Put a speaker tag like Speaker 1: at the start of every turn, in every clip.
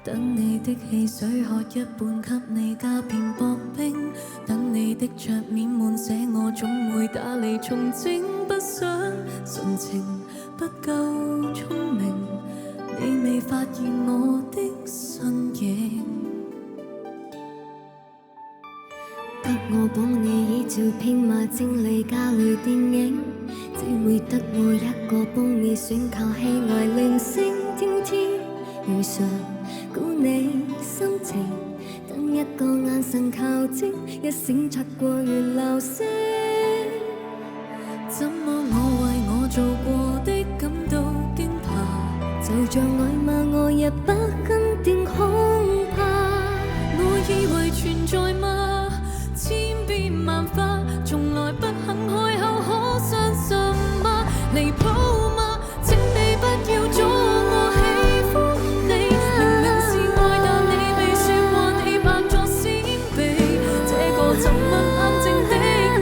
Speaker 1: 等你的汽水喝一半，給你加片薄冰。等你的桌面滿寫，我總會打理重整。不想純情，不夠聰明，你未發現我的身影。
Speaker 2: 得我幫你以照片罵精理家裏電影，只會得我一個幫你選靠戲外鈴聲，天天如常估你心情，等一個眼神靠近，一閃擦過如流星。
Speaker 1: 怎麼我為我做過的感到驚怕？
Speaker 2: 就像愛罵我也不肯定恐怕。
Speaker 1: 我以為存在嗎？千變萬化，從來不肯開口，可相信嗎？離譜嗎？請你不要阻我喜歡你，明明是愛，但你未說過你扮作閃避。這個沉默冷靜的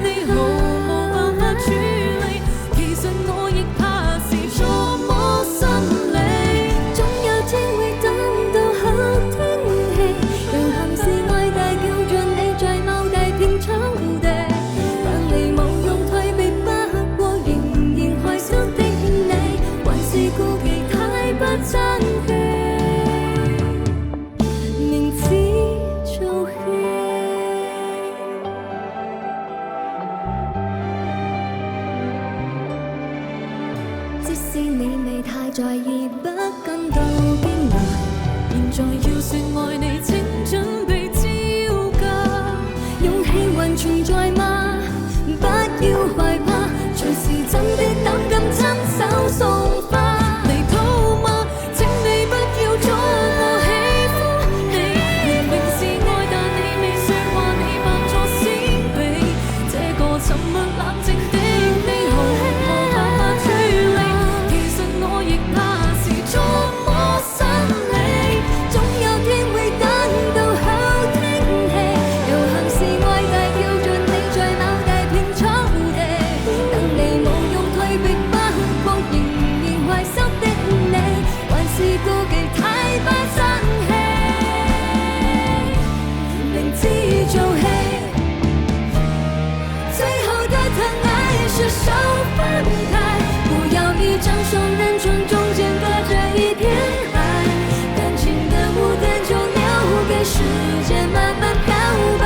Speaker 1: 你，毫無辦法處理。其實我亦怕是錯摸心理，
Speaker 2: 總有天會等到好天氣，讓含是愛大叫着你在某大片草地，但你無用退避不過，仍然害羞的你，還是顧忌太不爭氣，明知做戲。即使你未太在意，不感到驚訝，
Speaker 1: 現在要說愛你，請準備招架。
Speaker 2: 勇氣還存在嗎？不要害怕，隨時真的膽敢親手送花。
Speaker 1: 離譜嗎？請你不要阻我喜歡你，明明是愛，但你未說話，你扮作閃避。這個沉默冷靜的你，毫無辦法處理。其實我亦怕是捉摸心理，
Speaker 2: 總有天會等到好天氣，遊行示愛大叫着你在某大片草地，等你無用退避不過，仍然壞心的你，還是顧忌太不爭氣，明知做戲，最後的疼愛是手分開，不要一張雙人床，中間隔着一片海，感情的舞台就留給時間慢慢漂白，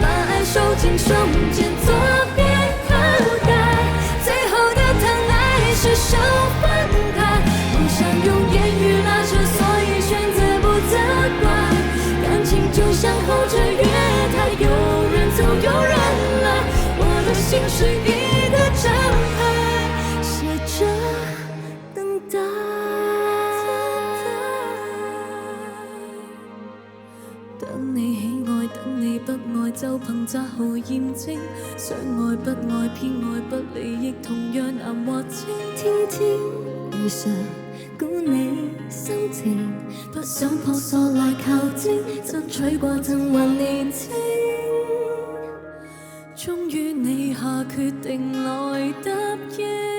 Speaker 2: 把愛收進胸間左邊口袋，最後的疼愛是手分開，不想用言語拉扯，所以選擇不責怪，感情就像候車月台，有人走有人來，我的心是一個招牌，寫着等待。
Speaker 1: 等你喜愛，等你不愛，就憑擇號驗證。想愛不愛，偏愛不理，亦同樣難劃清。
Speaker 2: 天天如常估你心情，不想撲朔來求證，爭取過曾還年輕，
Speaker 1: 終於你下決定來答應。